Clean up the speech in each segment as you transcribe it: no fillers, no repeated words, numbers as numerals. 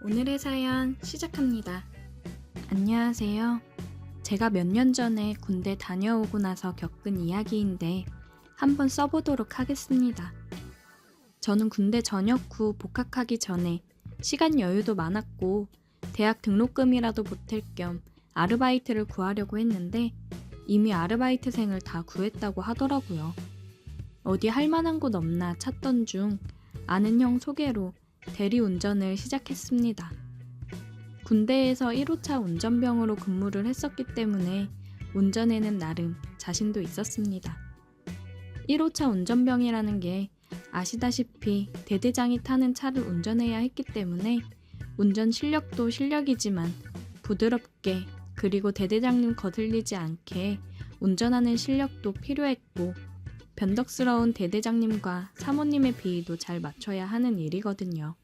오늘의 사연 시작합니다. 안녕하세요. 제가 몇 년 전에 군대 다녀오고 나서 겪은 이야기인데 한번 써보도록 하겠습니다. 저는 군대 전역 후 복학하기 전에 시간 여유도 많았고 대학 등록금이라도 보탤 겸 아르바이트를 구하려고 했는데 이미 아르바이트생을 다 구했다고 하더라고요. 어디 할 만한 곳 없나 찾던 중 아는 형 소개로 대리운전을 시작했습니다. 군대에서 1호차 운전병으로 근무를 했었기 때문에 운전에는 나름 자신도 있었습니다. 1호차 운전병이라는 게 아시다시피 대대장이 타는 차를 운전해야 했기 때문에 운전 실력도 실력이지만 부드럽게 그리고 대대장님 거슬리지 않게 운전하는 실력도 필요했고 변덕스러운 대대장님과 사모님의 비위도 잘 맞춰야 하는 일이거든요.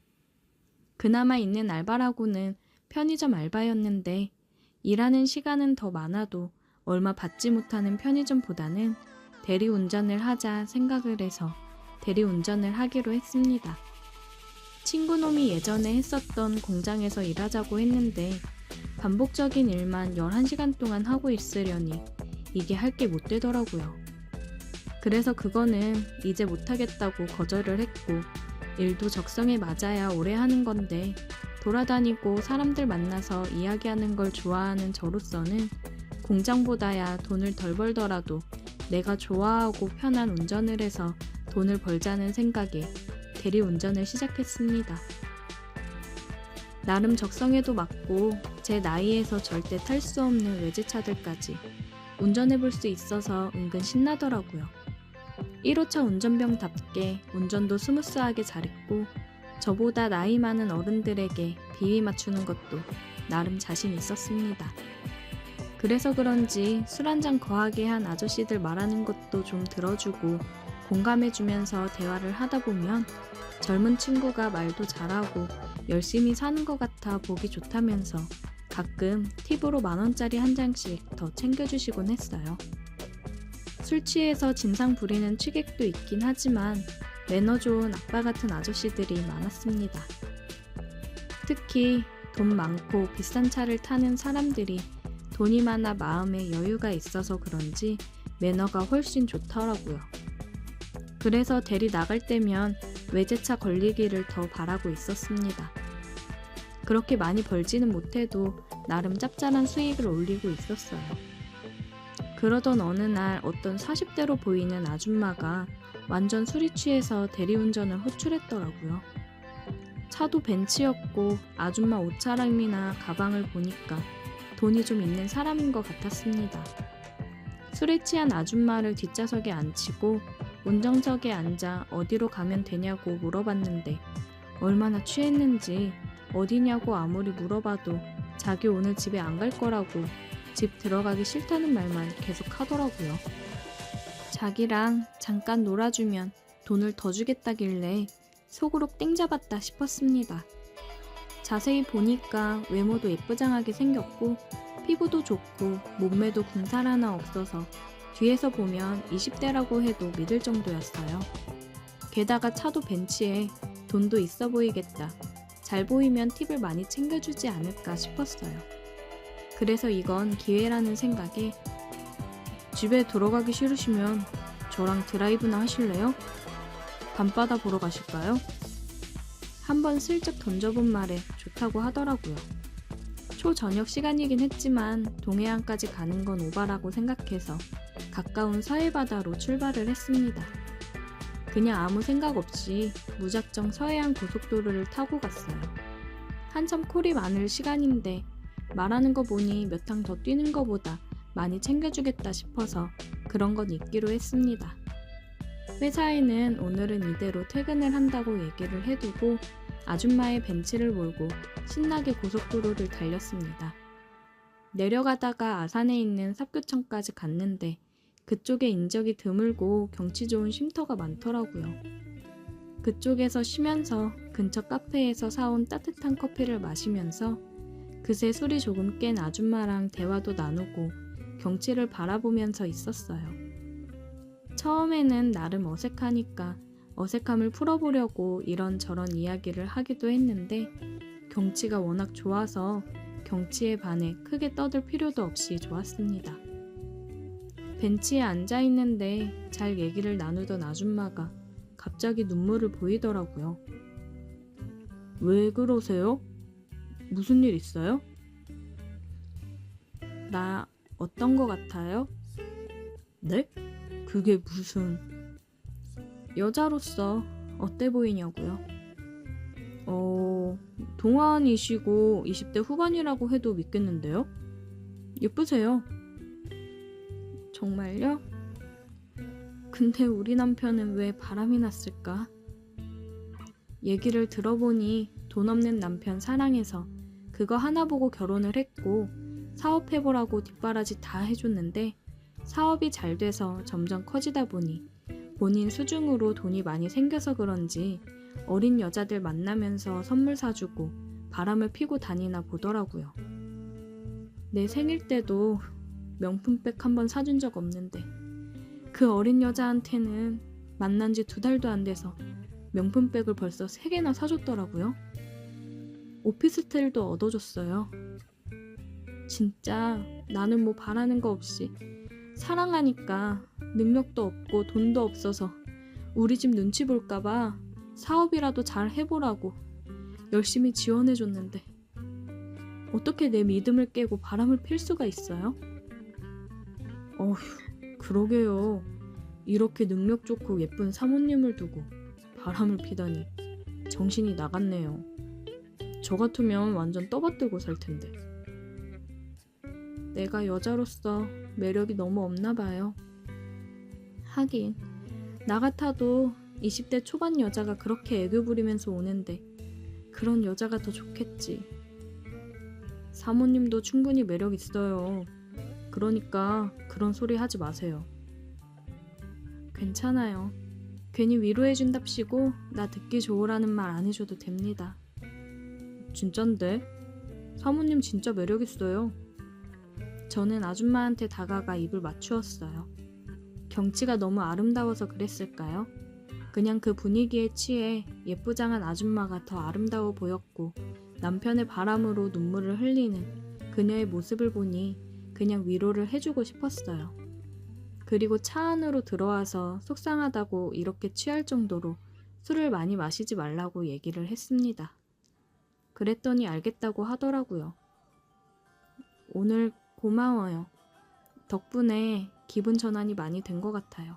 그나마 있는 알바라고는 편의점 알바였는데 일하는 시간은 더 많아도 얼마 받지 못하는 편의점보다는 대리운전을 하자 생각을 해서 대리운전을 하기로 했습니다. 친구놈이 예전에 했었던 공장에서 일하자고 했는데 반복적인 일만 11시간 동안 하고 있으려니 이게 할 게 못 되더라고요. 그래서 그거는 이제 못하겠다고 거절을 했고 일도 적성에 맞아야 오래 하는 건데 돌아다니고 사람들 만나서 이야기하는 걸 좋아하는 저로서는 공장보다야 돈을 덜 벌더라도 내가 좋아하고 편한 운전을 해서 돈을 벌자는 생각에 대리운전을 시작했습니다. 나름 적성에도 맞고 제 나이에서 절대 탈 수 없는 외제차들까지 운전해볼 수 있어서 은근 신나더라고요. 1호차 운전병답게 운전도 스무스하게 잘했고 저보다 나이 많은 어른들에게 비위 맞추는 것도 나름 자신 있었습니다. 그래서 그런지 술 한잔 거하게 한 아저씨들 말하는 것도 좀 들어주고 공감해주면서 대화를 하다 보면 젊은 친구가 말도 잘하고 열심히 사는 것 같아 보기 좋다면서 가끔 팁으로 10,000원짜리 한 장씩 더 챙겨주시곤 했어요. 술 취해서 진상 부리는 취객도 있긴 하지만 매너 좋은 아빠 같은 아저씨들이 많았습니다. 특히 돈 많고 비싼 차를 타는 사람들이 돈이 많아 마음에 여유가 있어서 그런지 매너가 훨씬 좋더라고요. 그래서 대리 나갈 때면 외제차 걸리기를 더 바라고 있었습니다. 그렇게 많이 벌지는 못해도 나름 짭짤한 수익을 올리고 있었어요. 그러던 어느 날 어떤 40대로 보이는 아줌마가 완전 술이 취해서 대리운전을 호출했더라고요. 차도 벤츠였고 아줌마 옷차림이나 가방을 보니까 돈이 좀 있는 사람인 것 같았습니다. 술에 취한 아줌마를 뒷좌석에 앉히고 운전석에 앉아 어디로 가면 되냐고 물어봤는데 얼마나 취했는지 어디냐고 아무리 물어봐도 자기 오늘 집에 안 갈 거라고 집 들어가기 싫다는 말만 계속 하더라고요. 자기랑 잠깐 놀아주면 돈을 더 주겠다길래 속으로 땡 잡았다 싶었습니다. 자세히 보니까 외모도 예쁘장하게 생겼고 피부도 좋고 몸매도 군살 하나 없어서 뒤에서 보면 20대라고 해도 믿을 정도였어요. 게다가 차도 벤츠에 돈도 있어 보이겠다. 잘 보이면 팁을 많이 챙겨주지 않을까 싶었어요. 그래서 이건 기회라는 생각에 집에 들어가기 싫으시면 저랑 드라이브나 하실래요? 밤바다 보러 가실까요? 한번 슬쩍 던져본 말에 좋다고 하더라고요. 초저녁 시간이긴 했지만 동해안까지 가는 건 오바라고 생각해서 가까운 서해바다로 출발을 했습니다. 그냥 아무 생각 없이 무작정 서해안 고속도로를 타고 갔어요. 한참 콜이 많을 시간인데 말하는 거 보니 몇 탕 더 뛰는 거보다 많이 챙겨주겠다 싶어서 그런 건 있기로 했습니다. 회사에는 오늘은 이대로 퇴근을 한다고 얘기를 해두고 아줌마의 벤츠를 몰고 신나게 고속도로를 달렸습니다. 내려가다가 아산에 있는 삽교천까지 갔는데 그쪽에 인적이 드물고 경치 좋은 쉼터가 많더라고요. 그쪽에서 쉬면서 근처 카페에서 사온 따뜻한 커피를 마시면서 그새 술이 조금 깬 아줌마랑 대화도 나누고 경치를 바라보면서 있었어요. 처음에는 나름 어색하니까 어색함을 풀어보려고 이런저런 이야기를 하기도 했는데 경치가 워낙 좋아서 경치에 반해 크게 떠들 필요도 없이 좋았습니다. 벤치에 앉아 있는데 잘 얘기를 나누던 아줌마가 갑자기 눈물을 보이더라고요. 왜 그러세요? 무슨 일 있어요? 나 어떤 거 같아요? 네? 그게 무슨... 여자로서 어때 보이냐고요? 동안이시고 20대 후반이라고 해도 믿겠는데요? 예쁘세요. 정말요? 근데 우리 남편은 왜 바람이 났을까? 얘기를 들어보니 돈 없는 남편 사랑해서 그거 하나 보고 결혼을 했고 사업해보라고 뒷바라지 다 해줬는데 사업이 잘 돼서 점점 커지다 보니 본인 수중으로 돈이 많이 생겨서 그런지 어린 여자들 만나면서 선물 사주고 바람을 피고 다니나 보더라고요. 내 생일 때도 명품백 한 번 사준 적 없는데 그 어린 여자한테는 만난 지 2달도 안 돼서 명품백을 벌써 3개나 사줬더라고요. 오피스텔도 얻어줬어요. 진짜 나는 뭐 바라는 거 없이 사랑하니까 능력도 없고 돈도 없어서 우리 집 눈치 볼까봐 사업이라도 잘 해보라고 열심히 지원해줬는데 어떻게 내 믿음을 깨고 바람을 필 수가 있어요? 어휴, 그러게요. 이렇게 능력 좋고 예쁜 사모님을 두고 바람을 피다니 정신이 나갔네요. 저 같으면 완전 떠받들고 살 텐데. 내가 여자로서 매력이 너무 없나 봐요. 하긴 나 같아도 20대 초반 여자가 그렇게 애교 부리면서 오는데 그런 여자가 더 좋겠지. 사모님도 충분히 매력 있어요. 그러니까 그런 소리 하지 마세요. 괜찮아요. 괜히 위로해준답시고 나 듣기 좋으라는 말 안 해줘도 됩니다. 진짠데? 사모님 진짜 매력 있어요. 저는 아줌마한테 다가가 입을 맞추었어요. 경치가 너무 아름다워서 그랬을까요? 그냥 그 분위기에 취해 예쁘장한 아줌마가 더 아름다워 보였고 남편의 바람으로 눈물을 흘리는 그녀의 모습을 보니 그냥 위로를 해주고 싶었어요. 그리고 차 안으로 들어와서 속상하다고 이렇게 취할 정도로 술을 많이 마시지 말라고 얘기를 했습니다. 그랬더니 알겠다고 하더라고요. 오늘 고마워요. 덕분에 기분 전환이 많이 된 것 같아요.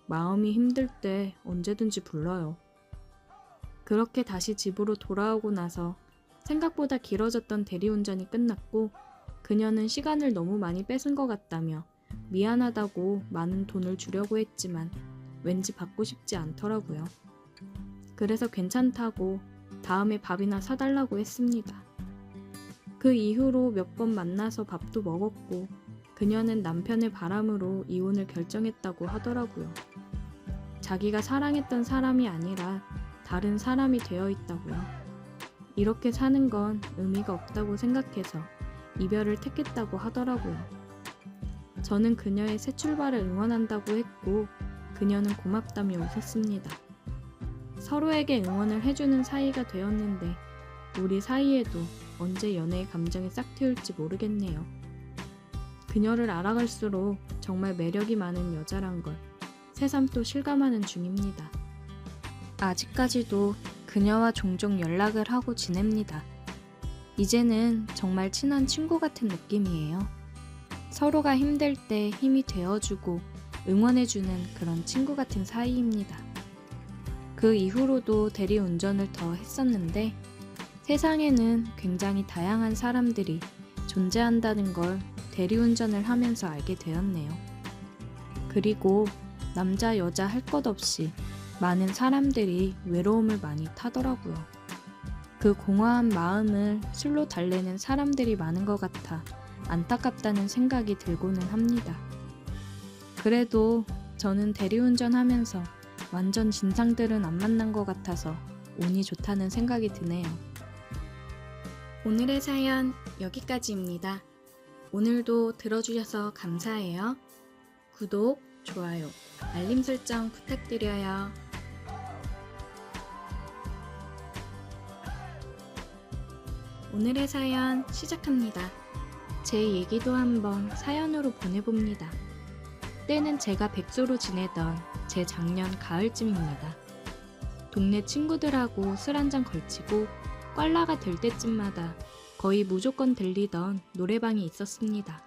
마음이 힘들 때 언제든지 불러요. 그렇게 다시 집으로 돌아오고 나서 생각보다 길어졌던 대리운전이 끝났고 그녀는 시간을 너무 많이 뺏은 것 같다며 미안하다고 많은 돈을 주려고 했지만 왠지 받고 싶지 않더라고요. 그래서 괜찮다고 다음에 밥이나 사달라고 했습니다. 그 이후로 몇 번 만나서 밥도 먹었고 그녀는 남편의 바람으로 이혼을 결정했다고 하더라고요. 자기가 사랑했던 사람이 아니라 다른 사람이 되어 있다고요. 이렇게 사는 건 의미가 없다고 생각해서 이별을 택했다고 하더라고요. 저는 그녀의 새 출발을 응원한다고 했고 그녀는 고맙다며 웃었습니다. 서로에게 응원을 해주는 사이가 되었는데 우리 사이에도 언제 연애의 감정이 싹 트일지 모르겠네요. 그녀를 알아갈수록 정말 매력이 많은 여자란 걸 새삼 또 실감하는 중입니다. 아직까지도 그녀와 종종 연락을 하고 지냅니다. 이제는 정말 친한 친구 같은 느낌이에요. 서로가 힘들 때 힘이 되어주고 응원해주는 그런 친구 같은 사이입니다. 그 이후로도 대리운전을 더 했었는데 세상에는 굉장히 다양한 사람들이 존재한다는 걸 대리운전을 하면서 알게 되었네요. 그리고 남자 여자 할 것 없이 많은 사람들이 외로움을 많이 타더라고요. 그 공허한 마음을 술로 달래는 사람들이 많은 것 같아 안타깝다는 생각이 들고는 합니다. 그래도 저는 대리운전 하면서 완전 진상들은 안 만난 것 같아서 운이 좋다는 생각이 드네요. 오늘의 사연 여기까지입니다. 오늘도 들어주셔서 감사해요. 구독, 좋아요, 알림 설정 부탁드려요. 오늘의 사연 시작합니다. 제 얘기도 한번 사연으로 보내봅니다. 때는 제가 백수로 지내던 제 작년 가을쯤입니다. 동네 친구들하고 술 한잔 걸치고 꽐라가 될 때쯤마다 거의 무조건 들리던 노래방이 있었습니다.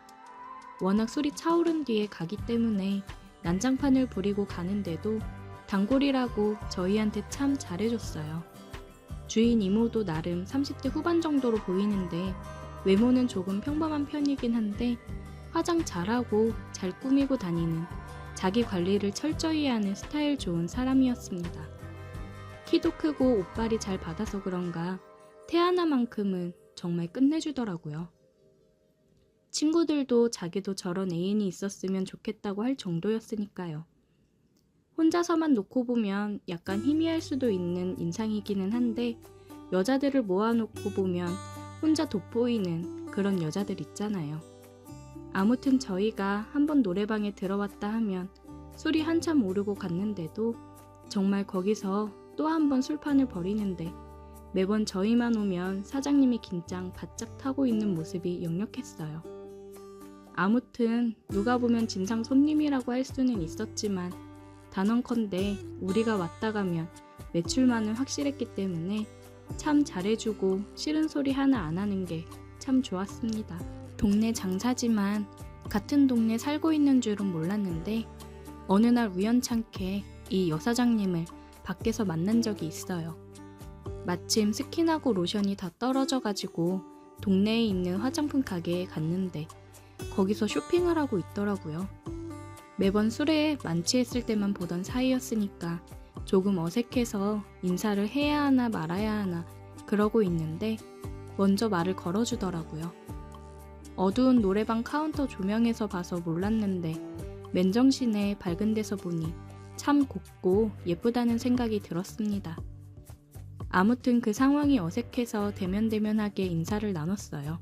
워낙 술이 차오른 뒤에 가기 때문에 난장판을 부리고 가는데도 단골이라고 저희한테 참 잘해줬어요. 주인 이모도 나름 30대 후반 정도로 보이는데 외모는 조금 평범한 편이긴 한데 화장 잘하고 잘 꾸미고 다니는, 자기 관리를 철저히 하는 스타일 좋은 사람이었습니다. 키도 크고 옷발이 잘 받아서 그런가 태 하나만큼은 정말 끝내주더라고요. 친구들도 자기도 저런 애인이 있었으면 좋겠다고 할 정도였으니까요. 혼자서만 놓고 보면 약간 희미할 수도 있는 인상이기는 한데 여자들을 모아놓고 보면 혼자 돋보이는 그런 여자들 있잖아요. 아무튼 저희가 한번 노래방에 들어왔다 하면 술이 한참 오르고 갔는데도 정말 거기서 또 한 번 술판을 벌이는데 매번 저희만 오면 사장님이 긴장 바짝 타고 있는 모습이 역력했어요. 아무튼 누가 보면 진상 손님이라고 할 수는 있었지만 단언컨대 우리가 왔다 가면 매출만은 확실했기 때문에 참 잘해주고 싫은 소리 하나 안 하는 게 참 좋았습니다. 동네 장사지만 같은 동네 살고 있는 줄은 몰랐는데 어느 날 우연찮게 이 여사장님을 밖에서 만난 적이 있어요. 마침 스킨하고 로션이 다 떨어져가지고 동네에 있는 화장품 가게에 갔는데 거기서 쇼핑을 하고 있더라고요. 매번 술에 만취했을 때만 보던 사이였으니까 조금 어색해서 인사를 해야 하나 말아야 하나 그러고 있는데 먼저 말을 걸어주더라고요. 어두운 노래방 카운터 조명에서 봐서 몰랐는데 맨정신에 밝은 데서 보니 참 곱고 예쁘다는 생각이 들었습니다. 아무튼 그 상황이 어색해서 대면대면하게 인사를 나눴어요.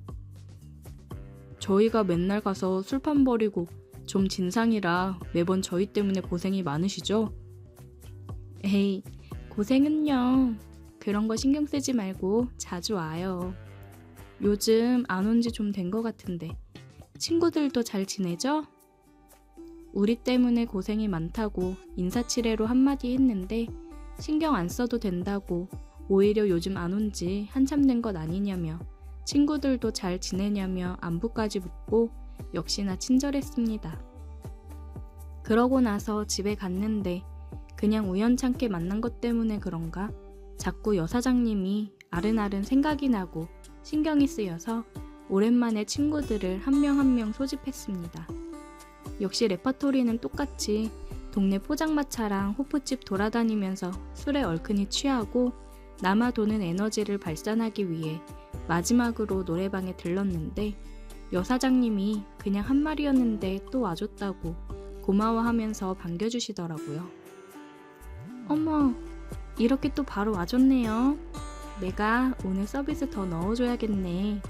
저희가 맨날 가서 술판 버리고 좀 진상이라 매번 저희 때문에 고생이 많으시죠? 에이, 고생은요. 그런 거 신경 쓰지 말고 자주 와요. 요즘 안 온 지 좀 된 것 같은데 친구들도 잘 지내죠? 우리 때문에 고생이 많다고 인사치레로 한마디 했는데 신경 안 써도 된다고 오히려 요즘 안 온 지 한참 된 것 아니냐며 친구들도 잘 지내냐며 안부까지 묻고 역시나 친절했습니다. 그러고 나서 집에 갔는데 그냥 우연찮게 만난 것 때문에 그런가 자꾸 여사장님이 아른아른 생각이 나고 신경이 쓰여서 오랜만에 친구들을 한 명 한 명 소집했습니다. 역시 레퍼토리는 똑같이 동네 포장마차랑 호프집 돌아다니면서 술에 얼큰이 취하고 남아 도는 에너지를 발산하기 위해 마지막으로 노래방에 들렀는데 여사장님이 그냥 한 말이었는데 또 와줬다고 고마워하면서 반겨주시더라고요. 어머, 이렇게 또 바로 와줬네요. 내가 오늘 서비스 더 넣어줘야겠네.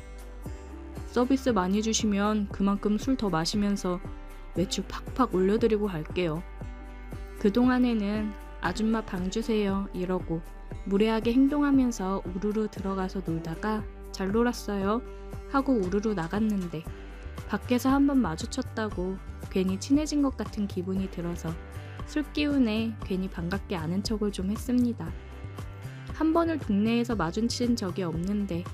서비스 많이 주시면 그만큼 술 더 마시면서 매출 팍팍 올려드리고 갈게요. 그동안에는 아줌마 방 주세요 이러고 무례하게 행동하면서 우르르 들어가서 놀다가 잘 놀았어요 하고 우르르 나갔는데 밖에서 한번 마주쳤다고 괜히 친해진 것 같은 기분이 들어서 술 기운에 괜히 반갑게 아는 척을 좀 했습니다. 한 번을 동네에서 마주친 적이 없는데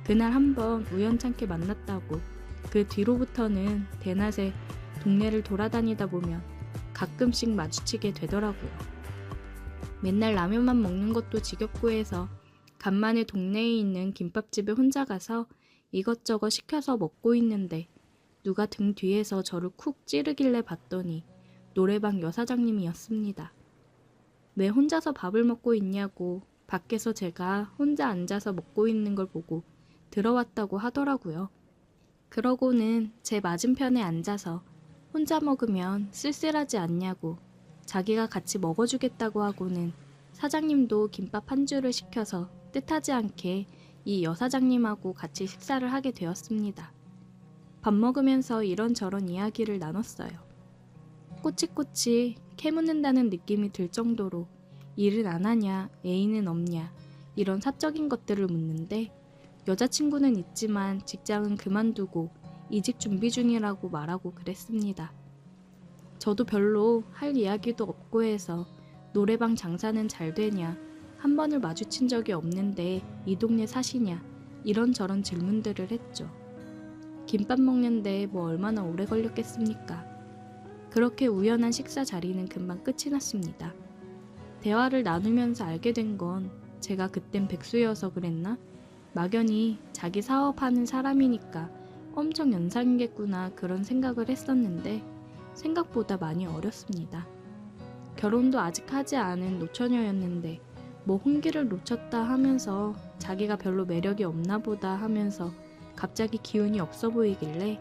그날 한번 우연찮게 만났다고 그 뒤로부터는 대낮에 동네를 돌아다니다 보면 가끔씩 마주치게 되더라고요. 맨날 라면만 먹는 것도 지겹고 해서 간만에 동네에 있는 김밥집에 혼자 가서 이것저것 시켜서 먹고 있는데 누가 등 뒤에서 저를 쿡 찌르길래 봤더니 노래방 여사장님이었습니다. 왜 혼자서 밥을 먹고 있냐고 밖에서 제가 혼자 앉아서 먹고 있는 걸 보고 들어왔다고 하더라고요. 그러고는 제 맞은편에 앉아서 혼자 먹으면 쓸쓸하지 않냐고 자기가 같이 먹어주겠다고 하고는 사장님도 김밥 한 줄을 시켜서 뜻하지 않게 이 여사장님하고 같이 식사를 하게 되었습니다. 밥 먹으면서 이런저런 이야기를 나눴어요. 꼬치꼬치 캐묻는다는 느낌이 들 정도로 일은 안 하냐, 애인은 없냐 이런 사적인 것들을 묻는데 여자친구는 있지만 직장은 그만두고 이직 준비 중이라고 말하고 그랬습니다. 저도 별로 할 이야기도 없고 해서 노래방 장사는 잘 되냐, 한 번을 마주친 적이 없는데 이 동네 사시냐, 이런저런 질문들을 했죠. 김밥 먹는데 뭐 얼마나 오래 걸렸겠습니까? 그렇게 우연한 식사 자리는 금방 끝이 났습니다. 대화를 나누면서 알게 된 건 제가 그땐 백수여서 그랬나? 막연히 자기 사업하는 사람이니까 엄청 연상이겠구나 그런 생각을 했었는데 생각보다 많이 어렸습니다. 결혼도 아직 하지 않은 노처녀였는데 뭐 홍기를 놓쳤다 하면서 자기가 별로 매력이 없나 보다 하면서 갑자기 기운이 없어 보이길래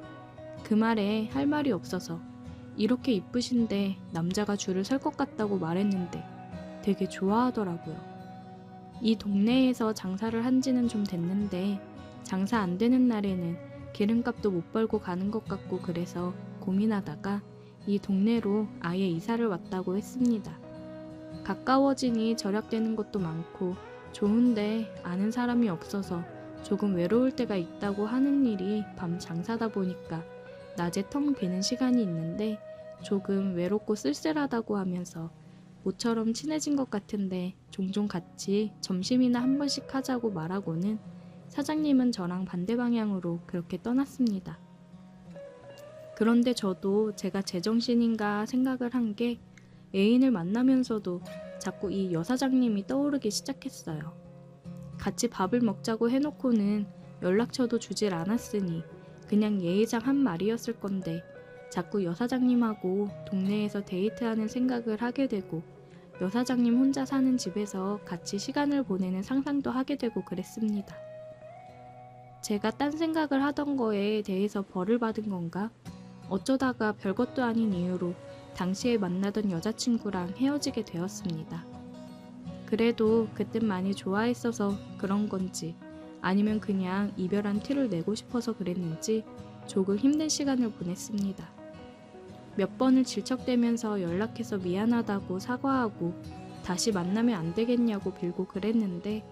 그 말에 할 말이 없어서 이렇게 이쁘신데 남자가 줄을 설 것 같다고 말했는데 되게 좋아하더라고요. 이 동네에서 장사를 한 지는 좀 됐는데 장사 안 되는 날에는 기름값도 못 벌고 가는 것 같고 그래서 고민하다가 이 동네로 아예 이사를 왔다고 했습니다. 가까워지니 절약되는 것도 많고 좋은데 아는 사람이 없어서 조금 외로울 때가 있다고 하는 일이 밤 장사다 보니까 낮에 텅 비는 시간이 있는데 조금 외롭고 쓸쓸하다고 하면서 모처럼 친해진 것 같은데 종종 같이 점심이나 한 번씩 하자고 말하고는 사장님은 저랑 반대 방향으로 그렇게 떠났습니다. 그런데 저도 제가 제정신인가 생각을 한 게 애인을 만나면서도 자꾸 이 여사장님이 떠오르기 시작했어요. 같이 밥을 먹자고 해놓고는 연락처도 주질 않았으니 그냥 예의상 한 말이었을 건데 자꾸 여사장님하고 동네에서 데이트하는 생각을 하게 되고 여사장님 혼자 사는 집에서 같이 시간을 보내는 상상도 하게 되고 그랬습니다. 제가 딴 생각을 하던 거에 대해서 벌을 받은 건가? 어쩌다가 별것도 아닌 이유로 당시에 만나던 여자친구랑 헤어지게 되었습니다. 그래도 그땐 많이 좋아했어서 그런 건지 아니면 그냥 이별한 티를 내고 싶어서 그랬는지 조금 힘든 시간을 보냈습니다. 몇 번을 질척대면서 연락해서 미안하다고 사과하고 다시 만나면 안 되겠냐고 빌고 그랬는데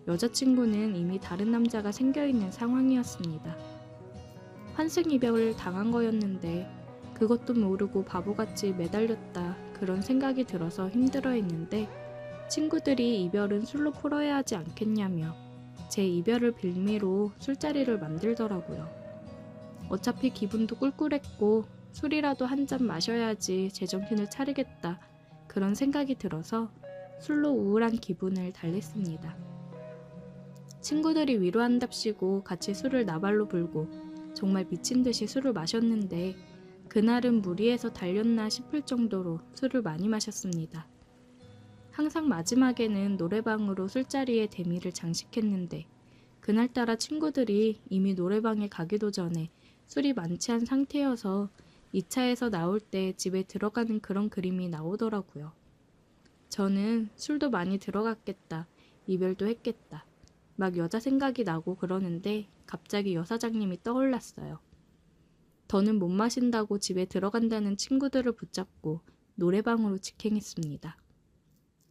여자친구는 이미 다른 남자가 생겨있는 상황이었습니다. 환승 이별을 당한 거였는데 그것도 모르고 바보같이 매달렸다 그런 생각이 들어서 힘들어했는데 친구들이 이별은 술로 풀어야 하지 않겠냐며 제 이별을 빌미로 술자리를 만들더라고요. 어차피 기분도 꿀꿀했고 술이라도 한 잔 마셔야지 제정신을 차리겠다 그런 생각이 들어서 술로 우울한 기분을 달랬습니다. 친구들이 위로한답시고 같이 술을 나발로 불고 정말 미친 듯이 술을 마셨는데 그날은 무리해서 달렸나 싶을 정도로 술을 많이 마셨습니다. 항상 마지막에는 노래방으로 술자리에 대미를 장식했는데 그날따라 친구들이 이미 노래방에 가기도 전에 술이 만취한 상태여서 2차에서 나올 때 집에 들어가는 그런 그림이 나오더라고요. 저는 술도 많이 들어갔겠다, 이별도 했겠다, 막 여자 생각이 나고 그러는데 갑자기 여사장님이 떠올랐어요. 더는 못 마신다고 집에 들어간다는 친구들을 붙잡고 노래방으로 직행했습니다.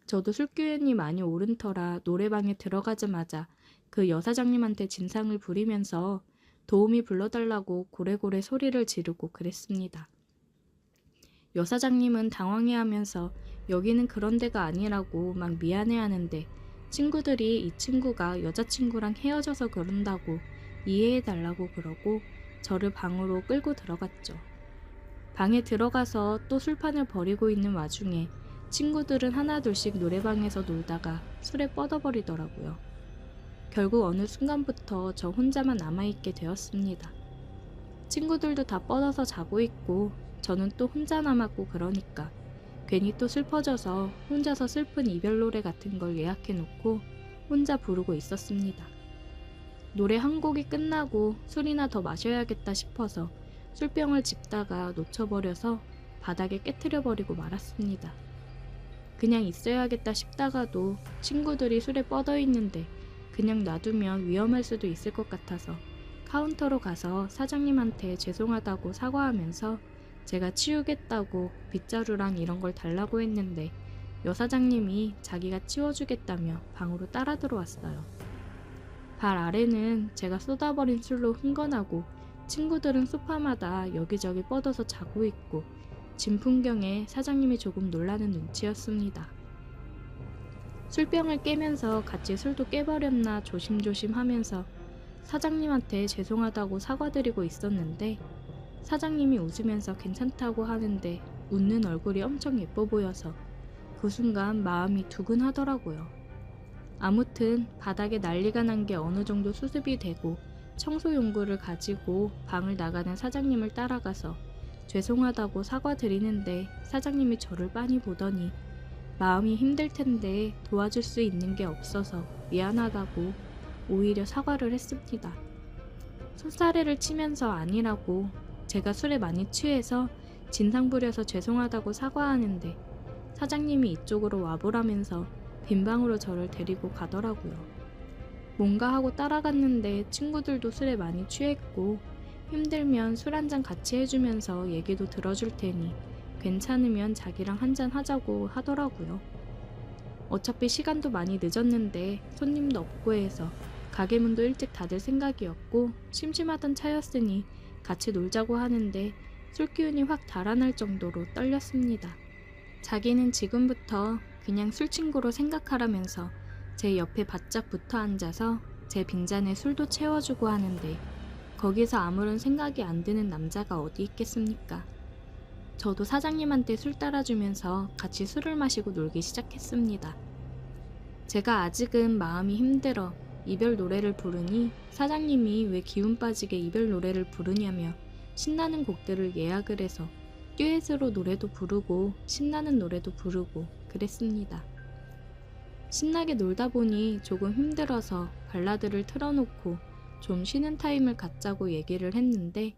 저도 술기운이 많이 오른 터라 노래방에 들어가자마자 그 여사장님한테 진상을 부리면서 도우미 불러달라고 고래고래 소리를 지르고 그랬습니다. 여사장님은 당황해하면서 여기는 그런 데가 아니라고 막 미안해하는데 친구들이 이 친구가 여자친구랑 헤어져서 그런다고 이해해달라고 그러고 저를 방으로 끌고 들어갔죠. 방에 들어가서 또 술판을 벌이고 있는 와중에 친구들은 하나둘씩 노래방에서 놀다가 술에 뻗어버리더라고요. 결국 어느 순간부터 저 혼자만 남아있게 되었습니다. 친구들도 다 뻗어서 자고 있고 저는 또 혼자 남았고 그러니까 괜히 또 슬퍼져서 혼자서 슬픈 이별 노래 같은 걸 예약해놓고 혼자 부르고 있었습니다. 노래 한 곡이 끝나고 술이나 더 마셔야겠다 싶어서 술병을 짚다가 놓쳐버려서 바닥에 깨트려버리고 말았습니다. 그냥 있어야겠다 싶다가도 친구들이 술에 뻗어있는데 그냥 놔두면 위험할 수도 있을 것 같아서 카운터로 가서 사장님한테 죄송하다고 사과하면서 제가 치우겠다고 빗자루랑 이런 걸 달라고 했는데 여사장님이 자기가 치워주겠다며 방으로 따라 들어왔어요. 발 아래는 제가 쏟아버린 술로 흥건하고 친구들은 소파마다 여기저기 뻗어서 자고 있고 진 풍경에 사장님이 조금 놀라는 눈치였습니다. 술병을 깨면서 같이 술도 깨버렸나 조심조심 하면서 사장님한테 죄송하다고 사과드리고 있었는데 사장님이 웃으면서 괜찮다고 하는데 웃는 얼굴이 엄청 예뻐 보여서 그 순간 마음이 두근하더라고요. 아무튼 바닥에 난리가 난 게 어느 정도 수습이 되고 청소 용구를 가지고 방을 나가는 사장님을 따라가서 죄송하다고 사과드리는데 사장님이 저를 빤히 보더니 마음이 힘들 텐데 도와줄 수 있는 게 없어서 미안하다고 오히려 사과를 했습니다. 손사래를 치면서 아니라고 제가 술에 많이 취해서 진상 부려서 죄송하다고 사과하는데 사장님이 이쪽으로 와보라면서 빈 방으로 저를 데리고 가더라고요. 뭔가 하고 따라갔는데 친구들도 술에 많이 취했고 힘들면 술 한잔 같이 해주면서 얘기도 들어줄 테니 괜찮으면 자기랑 한잔 하자고 하더라고요. 어차피 시간도 많이 늦었는데 손님도 없고 해서 가게 문도 일찍 닫을 생각이었고 심심하던 차였으니 같이 놀자고 하는데 술 기운이 확 달아날 정도로 떨렸습니다. 자기는 지금부터 그냥 술친구로 생각하라면서 제 옆에 바짝 붙어 앉아서 제 빈잔에 술도 채워주고 하는데 거기서 아무런 생각이 안 드는 남자가 어디 있겠습니까? 저도 사장님한테 술 따라주면서 같이 술을 마시고 놀기 시작했습니다. 제가 아직은 마음이 힘들어 이별 노래를 부르니 사장님이 왜 기운 빠지게 이별 노래를 부르냐며 신나는 곡들을 예약을 해서 듀엣으로 노래도 부르고 신나는 노래도 부르고 그랬습니다. 신나게 놀다 보니 조금 힘들어서 발라드를 틀어놓고 좀 쉬는 타임을 갖자고 얘기를 했는데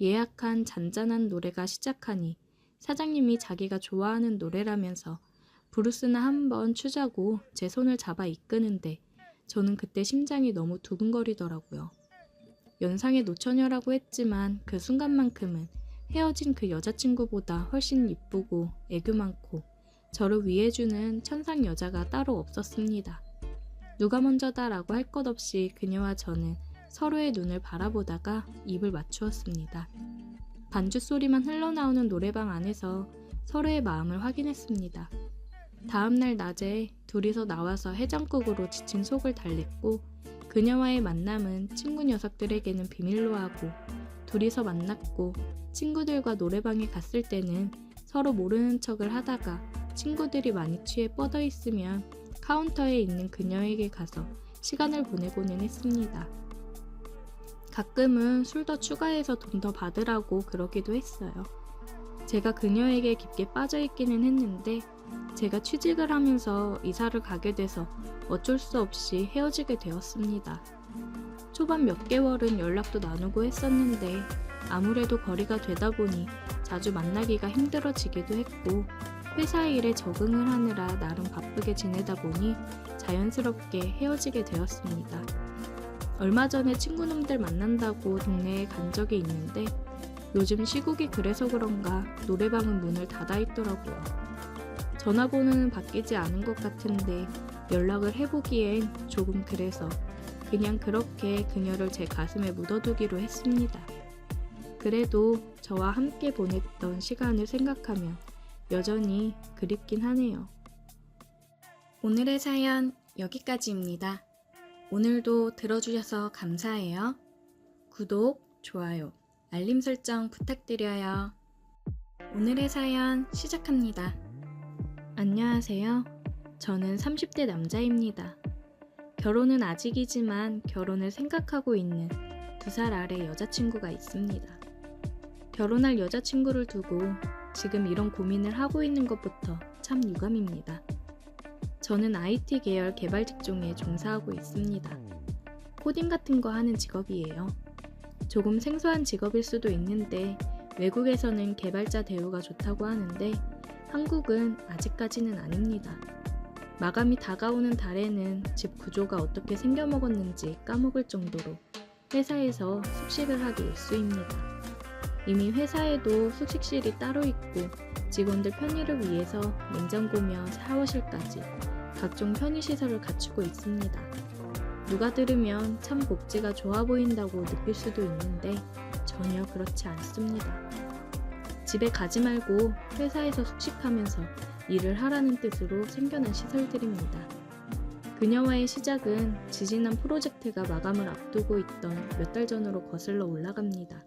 예약한 잔잔한 노래가 시작하니 사장님이 자기가 좋아하는 노래라면서 브루스나 한번 추자고 제 손을 잡아 이끄는데 저는 그때 심장이 너무 두근거리더라고요. 연상의 노처녀라고 했지만 그 순간만큼은 헤어진 그 여자친구보다 훨씬 이쁘고 애교 많고 저를 위해주는 천상 여자가 따로 없었습니다. 누가 먼저다라고 할 것 없이 그녀와 저는 서로의 눈을 바라보다가 입을 맞추었습니다. 반주 소리만 흘러나오는 노래방 안에서 서로의 마음을 확인했습니다. 다음날 낮에 둘이서 나와서 해장국으로 지친 속을 달랬고 그녀와의 만남은 친구 녀석들에게는 비밀로 하고 둘이서 만났고 친구들과 노래방에 갔을 때는 서로 모르는 척을 하다가 친구들이 많이 취해 뻗어 있으면 카운터에 있는 그녀에게 가서 시간을 보내고는 했습니다. 가끔은 술 더 추가해서 돈 더 받으라고 그러기도 했어요. 제가 그녀에게 깊게 빠져있기는 했는데 제가 취직을 하면서 이사를 가게 돼서 어쩔 수 없이 헤어지게 되었습니다. 초반 몇 개월은 연락도 나누고 했었는데 아무래도 거리가 되다 보니 자주 만나기가 힘들어지기도 했고 회사 일에 적응을 하느라 나름 바쁘게 지내다 보니 자연스럽게 헤어지게 되었습니다. 얼마 전에 친구놈들 만난다고 동네에 간 적이 있는데 요즘 시국이 그래서 그런가 노래방은 문을 닫아 있더라고요. 전화번호는 바뀌지 않은 것 같은데 연락을 해보기엔 조금 그래서 그냥 그렇게 그녀를 제 가슴에 묻어두기로 했습니다. 그래도 저와 함께 보냈던 시간을 생각하면 여전히 그립긴 하네요. 오늘의 사연 여기까지입니다. 오늘도 들어주셔서 감사해요. 구독, 좋아요, 알림 설정 부탁드려요. 오늘의 사연 시작합니다. 안녕하세요. 저는 30대 남자입니다. 결혼은 아직이지만 결혼을 생각하고 있는 2살 아래 여자친구가 있습니다. 결혼할 여자친구를 두고 지금 이런 고민을 하고 있는 것부터 참 유감입니다. 저는 IT 계열 개발 직종에 종사하고 있습니다. 코딩 같은 거 하는 직업이에요. 조금 생소한 직업일 수도 있는데 외국에서는 개발자 대우가 좋다고 하는데 한국은 아직까지는 아닙니다. 마감이 다가오는 달에는 집 구조가 어떻게 생겨먹었는지 까먹을 정도로 회사에서 숙식을 하기 일쑤입니다. 이미 회사에도 숙식실이 따로 있고 직원들 편의를 위해서 냉장고며 샤워실까지 각종 편의시설을 갖추고 있습니다. 누가 들으면 참 복지가 좋아 보인다고 느낄 수도 있는데 전혀 그렇지 않습니다. 집에 가지 말고 회사에서 숙식하면서 일을 하라는 뜻으로 생겨난 시설들입니다. 그녀와의 시작은 지지난 프로젝트가 마감을 앞두고 있던 몇 달 전으로 거슬러 올라갑니다.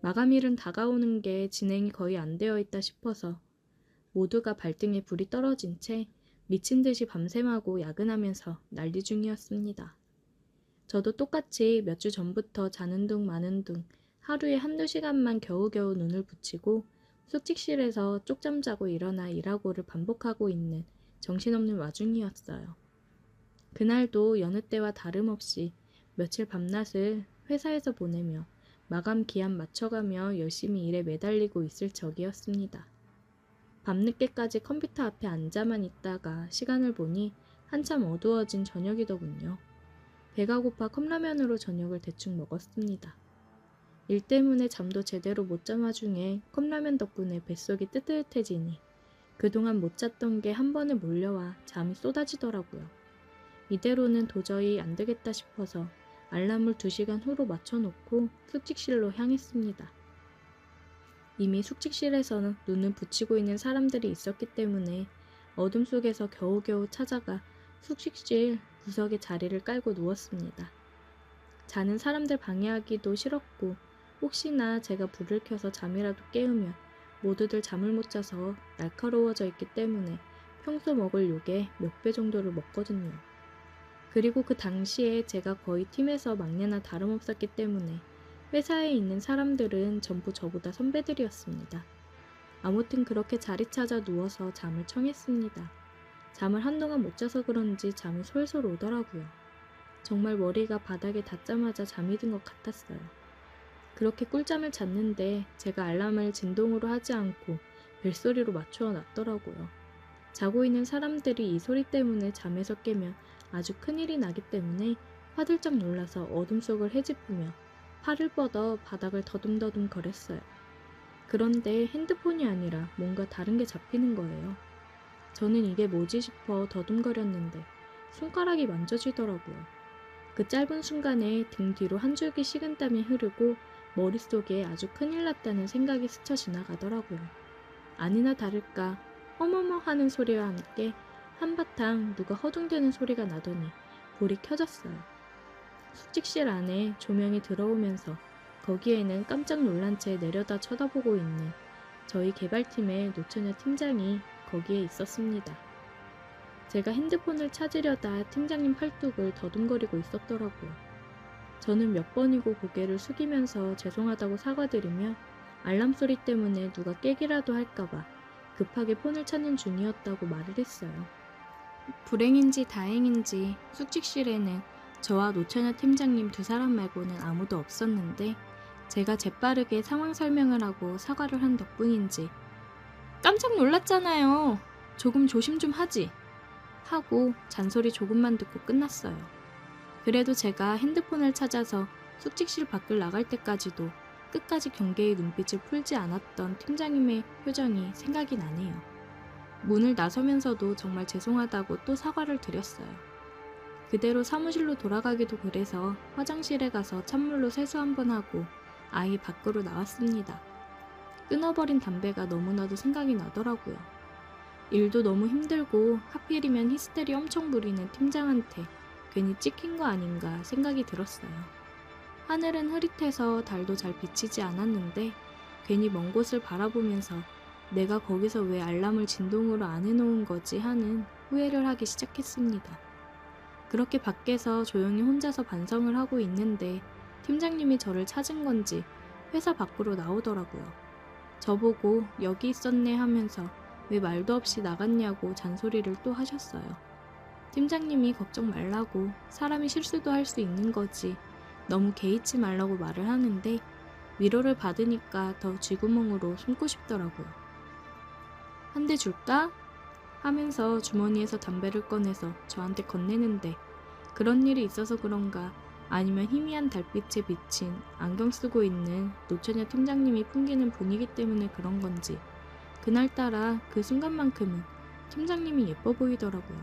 마감일은 다가오는 게 진행이 거의 안 되어 있다 싶어서 모두가 발등에 불이 떨어진 채 미친 듯이 밤샘하고 야근하면서 난리 중이었습니다. 저도 똑같이 몇 주 전부터 자는 둥 마는 둥 하루에 한두 시간만 겨우겨우 눈을 붙이고 숙직실에서 쪽잠 자고 일어나 일하고를 반복하고 있는 정신없는 와중이었어요. 그날도 여느 때와 다름없이 며칠 밤낮을 회사에서 보내며 마감 기한 맞춰가며 열심히 일에 매달리고 있을 적이었습니다. 밤늦게까지 컴퓨터 앞에 앉아만 있다가 시간을 보니 한참 어두워진 저녁이더군요. 배가 고파 컵라면으로 저녁을 대충 먹었습니다. 일 때문에 잠도 제대로 못 잔 와중에 컵라면 덕분에 뱃속이 뜨뜻해지니 그동안 못 잤던 게 한 번에 몰려와 잠이 쏟아지더라고요. 이대로는 도저히 안 되겠다 싶어서 알람을 2시간 후로 맞춰놓고 숙직실로 향했습니다. 이미 숙직실에서는 눈을 붙이고 있는 사람들이 있었기 때문에 어둠 속에서 겨우겨우 찾아가 숙식실 구석에 자리를 깔고 누웠습니다. 자는 사람들 방해하기도 싫었고 혹시나 제가 불을 켜서 잠이라도 깨우면 모두들 잠을 못 자서 날카로워져 있기 때문에 평소 먹을 욕의 몇 배 정도를 먹거든요. 그리고 그 당시에 제가 거의 팀에서 막내나 다름없었기 때문에 회사에 있는 사람들은 전부 저보다 선배들이었습니다. 아무튼 그렇게 자리 찾아 누워서 잠을 청했습니다. 잠을 한동안 못 자서 그런지 잠이 솔솔 오더라고요. 정말 머리가 바닥에 닿자마자 잠이 든 것 같았어요. 그렇게 꿀잠을 잤는데 제가 알람을 진동으로 하지 않고 벨소리로 맞추어 놨더라고요. 자고 있는 사람들이 이 소리 때문에 잠에서 깨면 아주 큰일이 나기 때문에 화들짝 놀라서 어둠 속을 헤집으며 팔을 뻗어 바닥을 더듬더듬 거렸어요. 그런데 핸드폰이 아니라 뭔가 다른 게 잡히는 거예요. 저는 이게 뭐지 싶어 더듬거렸는데 손가락이 만져지더라고요. 그 짧은 순간에 등 뒤로 한 줄기 식은땀이 흐르고 머릿속에 아주 큰일 났다는 생각이 스쳐 지나가더라고요. 아니나 다를까 어머머 하는 소리와 함께 한바탕 누가 허둥대는 소리가 나더니 불이 켜졌어요. 숙직실 안에 조명이 들어오면서 거기에는 깜짝 놀란 채 내려다 쳐다보고 있는 저희 개발팀의 노처녀 팀장이 거기에 있었습니다. 제가 핸드폰을 찾으려다 팀장님 팔뚝을 더듬거리고 있었더라고요. 저는 몇 번이고 고개를 숙이면서 죄송하다고 사과드리며 알람 소리 때문에 누가 깨기라도 할까봐 급하게 폰을 찾는 중이었다고 말을 했어요. 불행인지 다행인지 숙직실에는 저와 노처녀 팀장님 2사람 말고는 아무도 없었는데 제가 재빠르게 상황 설명을 하고 사과를 한 덕분인지 깜짝 놀랐잖아요. 조금 조심 좀 하지. 하고 잔소리 조금만 듣고 끝났어요. 그래도 제가 핸드폰을 찾아서 숙직실 밖을 나갈 때까지도 끝까지 경계의 눈빛을 풀지 않았던 팀장님의 표정이 생각이 나네요. 문을 나서면서도 정말 죄송하다고 또 사과를 드렸어요. 그대로 사무실로 돌아가기도 그래서 화장실에 가서 찬물로 세수 한번 하고 아예 밖으로 나왔습니다. 끊어버린 담배가 너무나도 생각이 나더라고요. 일도 너무 힘들고 하필이면 히스테리 엄청 부리는 팀장한테 괜히 찍힌 거 아닌가 생각이 들었어요. 하늘은 흐릿해서 달도 잘 비치지 않았는데 괜히 먼 곳을 바라보면서 내가 거기서 왜 알람을 진동으로 안 해놓은 거지 하는 후회를 하기 시작했습니다. 그렇게 밖에서 조용히 혼자서 반성을 하고 있는데 팀장님이 저를 찾은 건지 회사 밖으로 나오더라고요. 저보고 여기 있었네 하면서 왜 말도 없이 나갔냐고 잔소리를 또 하셨어요. 팀장님이 걱정 말라고 사람이 실수도 할 수 있는 거지 너무 개의치 말라고 말을 하는데 위로를 받으니까 더 쥐구멍으로 숨고 싶더라고요. 한 대 줄까? 하면서 주머니에서 담배를 꺼내서 저한테 건네는데 그런 일이 있어서 그런가 아니면 희미한 달빛에 비친 안경 쓰고 있는 노처녀 팀장님이 풍기는 분위기 때문에 그런 건지 그날따라 그 순간만큼은 팀장님이 예뻐 보이더라고요.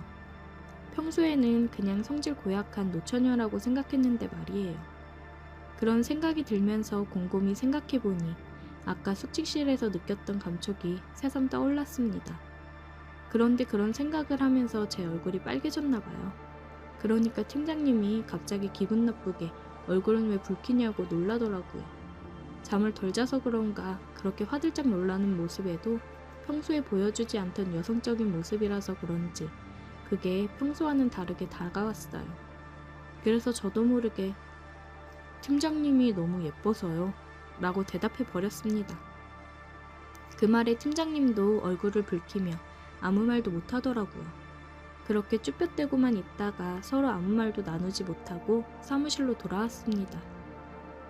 평소에는 그냥 성질 고약한 노처녀라고 생각했는데 말이에요. 그런 생각이 들면서 곰곰이 생각해보니 아까 숙직실에서 느꼈던 감촉이 새삼 떠올랐습니다. 그런데 그런 생각을 하면서 제 얼굴이 빨개졌나 봐요. 그러니까 팀장님이 갑자기 기분 나쁘게 얼굴은 왜 붉히냐고 놀라더라고요. 잠을 덜 자서 그런가 그렇게 화들짝 놀라는 모습에도 평소에 보여주지 않던 여성적인 모습이라서 그런지 그게 평소와는 다르게 다가왔어요. 그래서 저도 모르게 팀장님이 너무 예뻐서요 라고 대답해 버렸습니다. 그 말에 팀장님도 얼굴을 붉히며 아무 말도 못하더라고요. 그렇게 쭈뼛대고만 있다가 서로 아무 말도 나누지 못하고 사무실로 돌아왔습니다.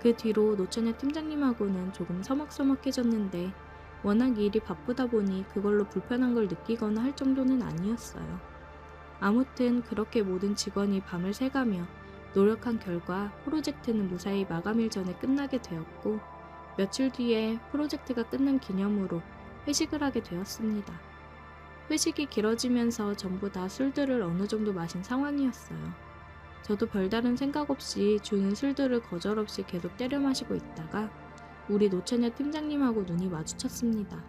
그 뒤로 노처녀 팀장님하고는 조금 서먹서먹해졌는데 워낙 일이 바쁘다 보니 그걸로 불편한 걸 느끼거나 할 정도는 아니었어요. 아무튼 그렇게 모든 직원이 밤을 새가며 노력한 결과 프로젝트는 무사히 마감일 전에 끝나게 되었고 며칠 뒤에 프로젝트가 끝난 기념으로 회식을 하게 되었습니다. 회식이 길어지면서 전부 다 술들을 어느 정도 마신 상황이었어요. 저도 별다른 생각 없이 주는 술들을 거절없이 계속 때려 마시고 있다가 우리 노처녀 팀장님하고 눈이 마주쳤습니다.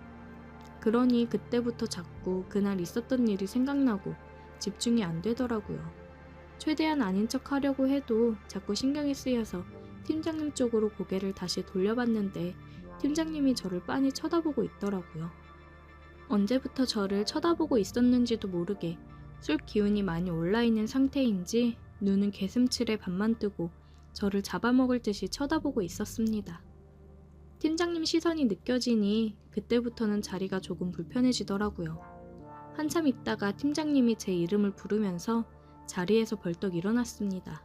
그러니 그때부터 자꾸 그날 있었던 일이 생각나고 집중이 안 되더라고요. 최대한 아닌 척 하려고 해도 자꾸 신경이 쓰여서 팀장님 쪽으로 고개를 다시 돌려봤는데 팀장님이 저를 빤히 쳐다보고 있더라고요. 언제부터 저를 쳐다보고 있었는지도 모르게 술 기운이 많이 올라있는 상태인지 눈은 개슴츠레 반만 뜨고 저를 잡아먹을 듯이 쳐다보고 있었습니다. 팀장님 시선이 느껴지니 그때부터는 자리가 조금 불편해지더라고요. 한참 있다가 팀장님이 제 이름을 부르면서 자리에서 벌떡 일어났습니다.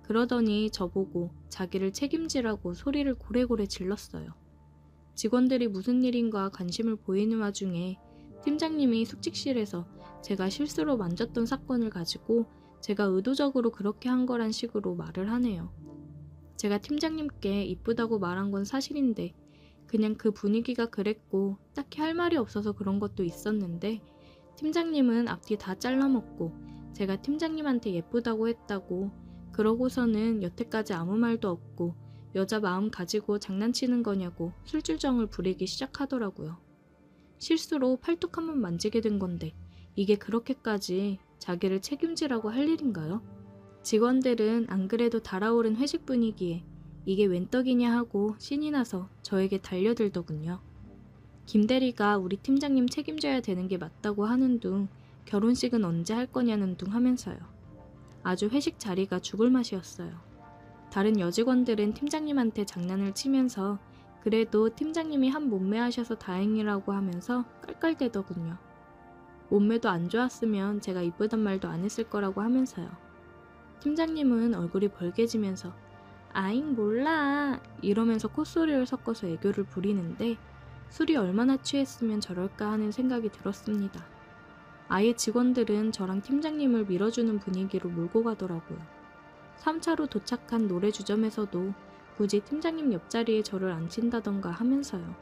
그러더니 저보고 자기를 책임지라고 소리를 고래고래 질렀어요. 직원들이 무슨 일인가 관심을 보이는 와중에 팀장님이 숙직실에서 제가 실수로 만졌던 사건을 가지고 제가 의도적으로 그렇게 한 거란 식으로 말을 하네요. 제가 팀장님께 이쁘다고 말한 건 사실인데 그냥 그 분위기가 그랬고 딱히 할 말이 없어서 그런 것도 있었는데 팀장님은 앞뒤 다 잘라먹고 제가 팀장님한테 예쁘다고 했다고 그러고서는 여태까지 아무 말도 없고 여자 마음 가지고 장난치는 거냐고 술주정을 부리기 시작하더라고요. 실수로 팔뚝 한번 만지게 된 건데 이게 그렇게까지 자기를 책임지라고 할 일인가요? 직원들은 안 그래도 달아오른 회식 분위기에 이게 웬 떡이냐 하고 신이 나서 저에게 달려들더군요. 김대리가 우리 팀장님 책임져야 되는 게 맞다고 하는 둥 결혼식은 언제 할 거냐는 둥 하면서요. 아주 회식 자리가 죽을 맛이었어요. 다른 여직원들은 팀장님한테 장난을 치면서 그래도 팀장님이 한 몸매 하셔서 다행이라고 하면서 깔깔대더군요. 몸매도 안 좋았으면 제가 이쁘단 말도 안 했을 거라고 하면서요. 팀장님은 얼굴이 벌개지면서 아잉 몰라 이러면서 콧소리를 섞어서 애교를 부리는데 술이 얼마나 취했으면 저럴까 하는 생각이 들었습니다. 아예 직원들은 저랑 팀장님을 밀어주는 분위기로 몰고 가더라고요. 3차로 도착한 노래 주점에서도 굳이 팀장님 옆자리에 저를 앉힌다던가 하면서요.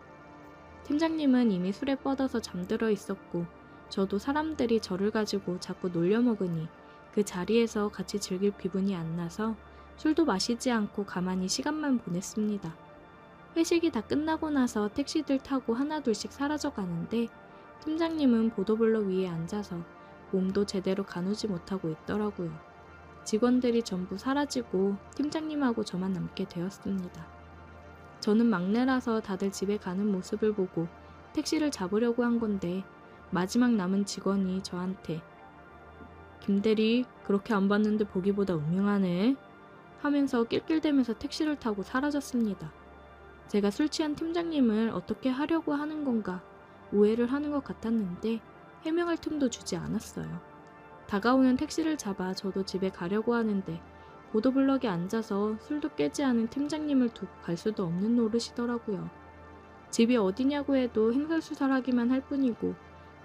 팀장님은 이미 술에 뻗어서 잠들어 있었고 저도 사람들이 저를 가지고 자꾸 놀려먹으니 그 자리에서 같이 즐길 기분이 안 나서 술도 마시지 않고 가만히 시간만 보냈습니다. 회식이 다 끝나고 나서 택시들 타고 하나둘씩 사라져 가는데 팀장님은 보도블럭 위에 앉아서 몸도 제대로 가누지 못하고 있더라고요. 직원들이 전부 사라지고 팀장님하고 저만 남게 되었습니다. 저는 막내라서 다들 집에 가는 모습을 보고 택시를 잡으려고 한 건데 마지막 남은 직원이 저한테 김대리 그렇게 안 봤는데 보기보다 음흉하네 하면서 낄낄대면서 택시를 타고 사라졌습니다. 제가 술 취한 팀장님을 어떻게 하려고 하는 건가 오해를 하는 것 같았는데 해명할 틈도 주지 않았어요. 다가오는 택시를 잡아 저도 집에 가려고 하는데 보도블럭에 앉아서 술도 깨지 않은 팀장님을 두고 갈 수도 없는 노릇이더라고요. 집이 어디냐고 해도 횡설수설하기만 할 뿐이고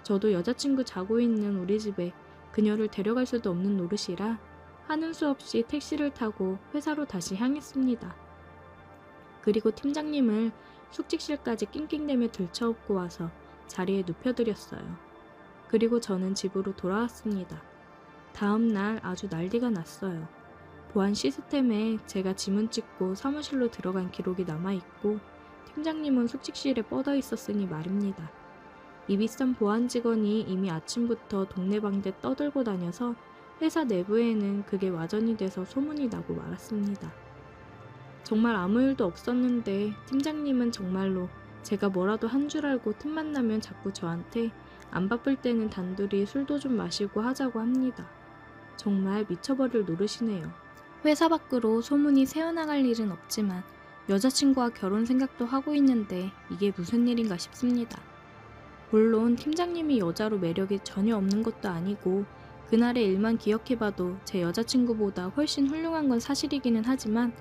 저도 여자친구 자고 있는 우리 집에 그녀를 데려갈 수도 없는 노릇이라 하는 수 없이 택시를 타고 회사로 다시 향했습니다. 그리고 팀장님을 숙직실까지 낑낑대며 들쳐업고 와서 자리에 눕혀드렸어요. 그리고 저는 집으로 돌아왔습니다. 다음날 아주 난리가 났어요. 보안 시스템에 제가 지문 찍고 사무실로 들어간 기록이 남아있고 팀장님은 숙직실에 뻗어 있었으니 말입니다. 이 비싼 보안 직원이 이미 아침부터 동네방네 떠들고 다녀서 회사 내부에는 그게 와전이 돼서 소문이 나고 말았습니다. 정말 아무 일도 없었는데 팀장님은 정말로 제가 뭐라도 한 줄 알고 틈만 나면 자꾸 저한테 안 바쁠 때는 단둘이 술도 좀 마시고 하자고 합니다. 정말 미쳐버릴 노릇이네요. 회사 밖으로 소문이 새어나갈 일은 없지만 여자친구와 결혼 생각도 하고 있는데 이게 무슨 일인가 싶습니다. 물론 팀장님이 여자로 매력이 전혀 없는 것도 아니고 그날의 일만 기억해봐도 제 여자친구보다 훨씬 훌륭한 건 사실이기는 하지만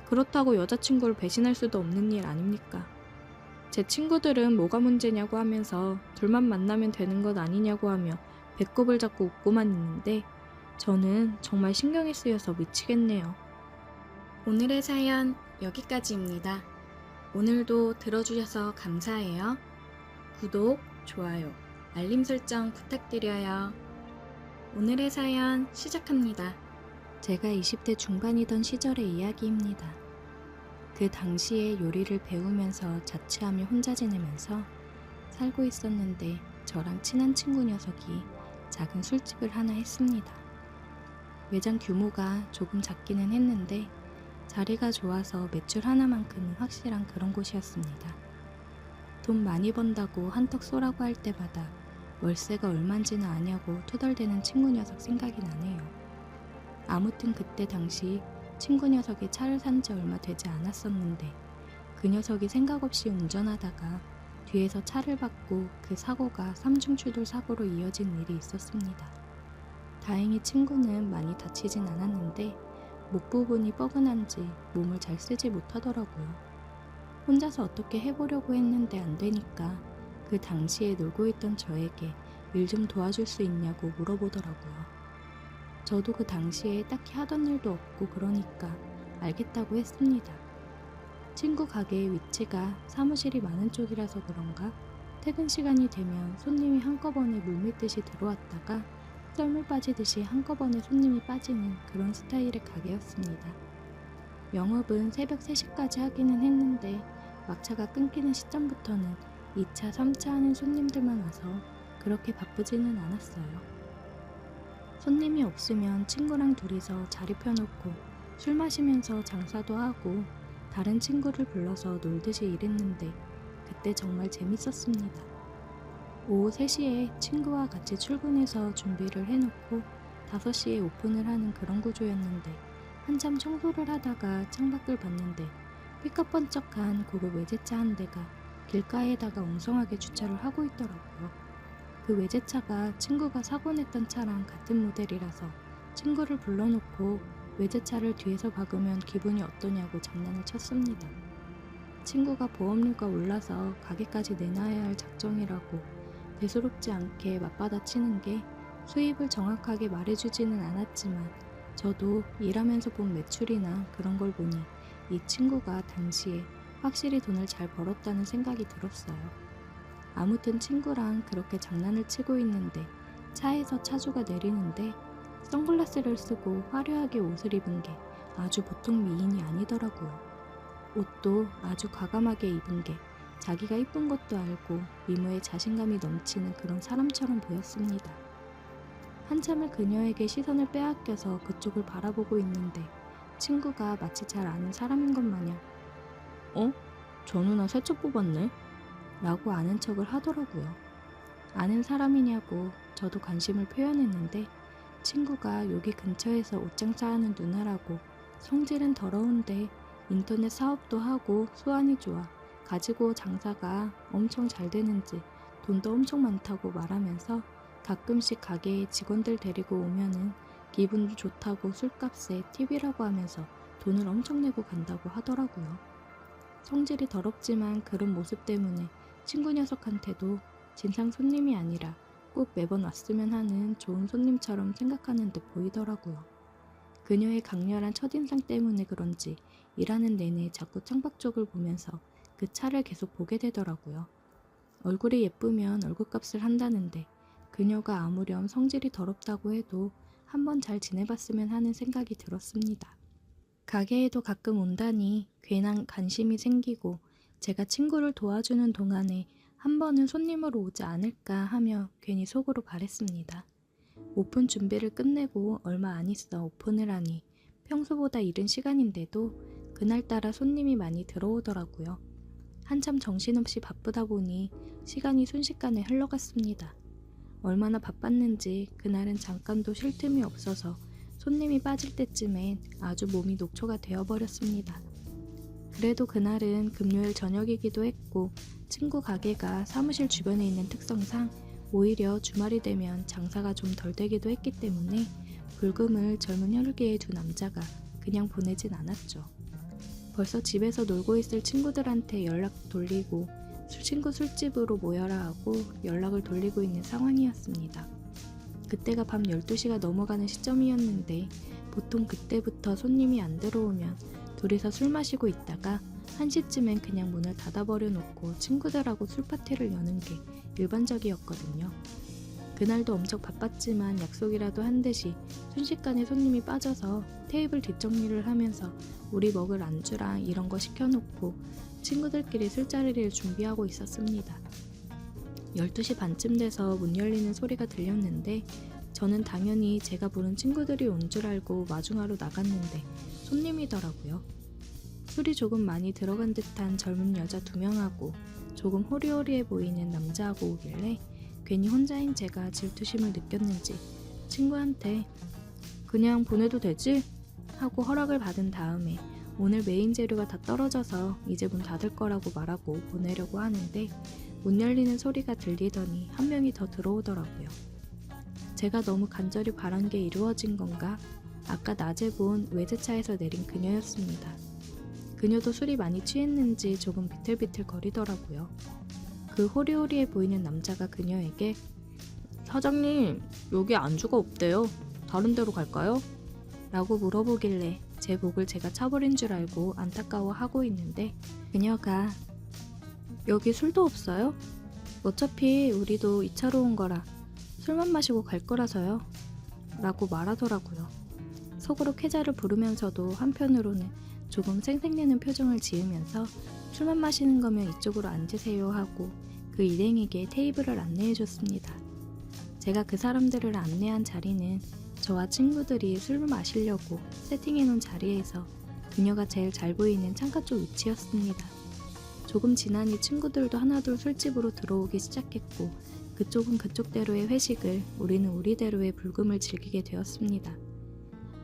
그렇다고 여자친구를 배신할 수도 없는 일 아닙니까? 제 친구들은 뭐가 문제냐고 하면서 둘만 만나면 되는 것 아니냐고 하며 배꼽을 잡고 웃고만 있는데 저는 정말 신경이 쓰여서 미치겠네요. 오늘의 사연 여기까지입니다. 오늘도 들어주셔서 감사해요. 구독, 좋아요, 알림 설정 부탁드려요. 오늘의 사연 시작합니다. 제가 20대 중반이던 시절의 이야기입니다. 그 당시에 요리를 배우면서 자취하며 혼자 지내면서 살고 있었는데 저랑 친한 친구 녀석이 작은 술집을 하나 했습니다. 매장 규모가 조금 작기는 했는데 자리가 좋아서 매출 하나만큼은 확실한 그런 곳이었습니다. 돈 많이 번다고 한턱 쏘라고 할 때마다 월세가 얼만지는 아냐고 투덜대는 친구 녀석 생각이 나네요. 아무튼 그때 당시 친구 녀석이 차를 산 지 얼마 되지 않았었는데 그 녀석이 생각 없이 운전하다가 뒤에서 차를 받고 그 사고가 3중 추돌 사고로 이어진 일이 있었습니다. 다행히 친구는 많이 다치진 않았는데 목 부분이 뻐근한지 몸을 잘 쓰지 못하더라고요. 혼자서 어떻게 해보려고 했는데 안 되니까 그 당시에 놀고 있던 저에게 일 좀 도와줄 수 있냐고 물어보더라고요. 저도 그 당시에 딱히 하던 일도 없고 그러니까 알겠다고 했습니다. 친구 가게의 위치가 사무실이 많은 쪽이라서 그런가 퇴근 시간이 되면 손님이 한꺼번에 물밀듯이 들어왔다가 썰물 빠지듯이 한꺼번에 손님이 빠지는 그런 스타일의 가게였습니다. 영업은 새벽 3시까지 하기는 했는데 막차가 끊기는 시점부터는 2차, 3차 하는 손님들만 와서 그렇게 바쁘지는 않았어요. 손님이 없으면 친구랑 둘이서 자리 펴놓고 술 마시면서 장사도 하고 다른 친구를 불러서 놀듯이 일했는데 그때 정말 재밌었습니다. 오후 3시에 친구와 같이 출근해서 준비를 해놓고 5시에 오픈을 하는 그런 구조였는데 한참 청소를 하다가 창밖을 봤는데 삐까뻔쩍한 고급 외제차 한 대가 길가에다가 엉성하게 주차를 하고 있더라고요. 그 외제차가 친구가 사고 냈던 차랑 같은 모델이라서 친구를 불러놓고 외제차를 뒤에서 박으면 기분이 어떠냐고 장난을 쳤습니다. 친구가 보험료가 올라서 가게까지 내놔야 할 작정이라고 대수롭지 않게 맞받아치는 게 수입을 정확하게 말해주지는 않았지만 저도 일하면서 본 매출이나 그런 걸 보니 이 친구가 당시에 확실히 돈을 잘 벌었다는 생각이 들었어요. 아무튼 친구랑 그렇게 장난을 치고 있는데 차에서 차주가 내리는데 선글라스를 쓰고 화려하게 옷을 입은 게 아주 보통 미인이 아니더라고요. 옷도 아주 과감하게 입은 게 자기가 이쁜 것도 알고 미모에 자신감이 넘치는 그런 사람처럼 보였습니다. 한참을 그녀에게 시선을 빼앗겨서 그쪽을 바라보고 있는데 친구가 마치 잘 아는 사람인 것 마냥 어? 저 누나 새쳐 뽑았네? 라고 아는 척을 하더라고요. 아는 사람이냐고 저도 관심을 표현했는데 친구가 여기 근처에서 옷장사하는 누나라고 성질은 더러운데 인터넷 사업도 하고 수완이 좋아 가지고 장사가 엄청 잘 되는지 돈도 엄청 많다고 말하면서 가끔씩 가게에 직원들 데리고 오면은 기분도 좋다고 술값에 팁이라고 하면서 돈을 엄청 내고 간다고 하더라고요. 성질이 더럽지만 그런 모습 때문에 친구 녀석한테도 진상 손님이 아니라 꼭 매번 왔으면 하는 좋은 손님처럼 생각하는 듯 보이더라고요. 그녀의 강렬한 첫인상 때문에 그런지 일하는 내내 자꾸 창밖 쪽을 보면서 그 차를 계속 보게 되더라고요. 얼굴이 예쁘면 얼굴값을 한다는데 그녀가 아무렴 성질이 더럽다고 해도 한번 잘 지내봤으면 하는 생각이 들었습니다. 가게에도 가끔 온다니 괜한 관심이 생기고 제가 친구를 도와주는 동안에 한 번은 손님으로 오지 않을까 하며 괜히 속으로 바랬습니다. 오픈 준비를 끝내고 얼마 안 있어 오픈을 하니 평소보다 이른 시간인데도 그날따라 손님이 많이 들어오더라고요. 한참 정신없이 바쁘다 보니 시간이 순식간에 흘러갔습니다. 얼마나 바빴는지 그날은 잠깐도 쉴 틈이 없어서 손님이 빠질 때쯤엔 아주 몸이 녹초가 되어버렸습니다. 그래도 그날은 금요일 저녁이기도 했고 친구 가게가 사무실 주변에 있는 특성상 오히려 주말이 되면 장사가 좀 덜 되기도 했기 때문에 불금을 젊은 혈기의 두 남자가 그냥 보내진 않았죠. 벌써 집에서 놀고 있을 친구들한테 연락 돌리고 친구 술집으로 모여라 하고 연락을 돌리고 있는 상황이었습니다. 그때가 밤 12시가 넘어가는 시점이었는데 보통 그때부터 손님이 안 들어오면 둘이서 술 마시고 있다가 1시쯤엔 그냥 문을 닫아버려 놓고 친구들하고 술파티를 여는 게 일반적이었거든요. 그날도 엄청 바빴지만 약속이라도 한 듯이 순식간에 손님이 빠져서 테이블 뒷정리를 하면서 우리 먹을 안주랑 이런 거 시켜놓고 친구들끼리 술자리를 준비하고 있었습니다. 12시 반쯤 돼서 문 열리는 소리가 들렸는데 저는 당연히 제가 부른 친구들이 온 줄 알고 마중하러 나갔는데 손님이더라고요. 술이 조금 많이 들어간 듯한 젊은 여자 2명하고 조금 호리호리해 보이는 남자하고 오길래 괜히 혼자인 제가 질투심을 느꼈는지 친구한테 그냥 보내도 되지? 하고 허락을 받은 다음에 오늘 메인 재료가 다 떨어져서 이제 문 닫을 거라고 말하고 보내려고 하는데 문 열리는 소리가 들리더니 한 명이 더 들어오더라고요. 제가 너무 간절히 바란 게 이루어진 건가? 아까 낮에 본 외제차에서 내린 그녀였습니다. 그녀도 술이 많이 취했는지 조금 비틀비틀 거리더라고요. 그 호리호리해 보이는 남자가 그녀에게 사장님, 여기 안주가 없대요. 다른 데로 갈까요? 라고 물어보길래 제 목을 제가 차버린 줄 알고 안타까워하고 있는데 그녀가 여기 술도 없어요? 어차피 우리도 2차로 온 거라 술만 마시고 갈 거라서요. 라고 말하더라고요. 속으로 쾌자를 부르면서도 한편으로는 조금 생색내는 표정을 지으면서 술만 마시는 거면 이쪽으로 앉으세요 하고 그 일행에게 테이블을 안내해줬습니다. 제가 그 사람들을 안내한 자리는 저와 친구들이 술을 마시려고 세팅해놓은 자리에서 그녀가 제일 잘 보이는 창가 쪽 위치였습니다. 조금 지나니 친구들도 하나둘 술집으로 들어오기 시작했고 그쪽은 그쪽대로의 회식을 우리는 우리대로의 불금을 즐기게 되었습니다.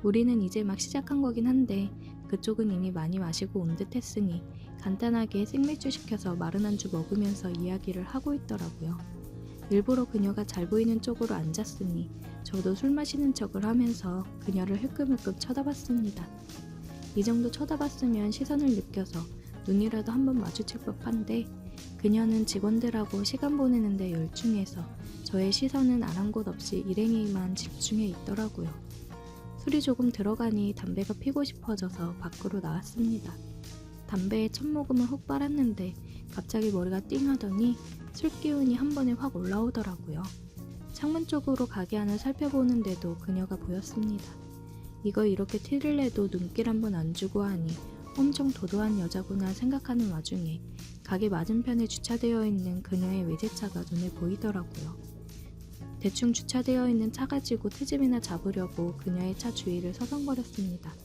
우리는 이제 막 시작한 거긴 한데 그쪽은 이미 많이 마시고 온 듯 했으니 간단하게 생맥주 시켜서 마른 안주 먹으면서 이야기를 하고 있더라고요. 일부러 그녀가 잘 보이는 쪽으로 앉았으니 저도 술 마시는 척을 하면서 그녀를 흘끔흘끔 쳐다봤습니다. 이 정도 쳐다봤으면 시선을 느껴서 눈이라도 한번 마주칠 법한데 그녀는 직원들하고 시간 보내는데 열중해서 저의 시선은 아랑곳 없이 일행에만 집중해 있더라고요. 술이 조금 들어가니 담배가 피고 싶어져서 밖으로 나왔습니다. 담배에 첫 모금을 훅 빨았는데 갑자기 머리가 띵 하더니 술 기운이 한 번에 확 올라오더라고요. 창문 쪽으로 가게 안을 살펴보는데도 그녀가 보였습니다. 이거 이렇게 티를 내도 눈길 한 번 안 주고 하니 엄청 도도한 여자구나 생각하는 와중에 가게 맞은편에 주차되어 있는 그녀의 외제차가 눈에 보이더라고요. 대충 주차되어 있는 차 가지고 트집이나 잡으려고 그녀의 차 주위를 서성거렸습니다.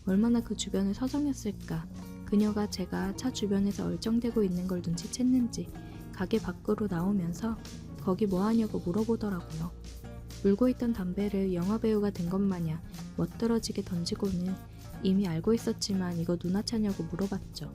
얼마나 그 주변을 서성였을까. 그녀가 제가 차 주변에서 얼쩡대고 있는 걸 눈치챘는지 가게 밖으로 나오면서 거기 뭐하냐고 물어보더라고요. 물고 있던 담배를 영화배우가 된 것 마냥 멋들어지게 던지고는 이미 알고 있었지만 이거 누나 차냐고 물어봤죠.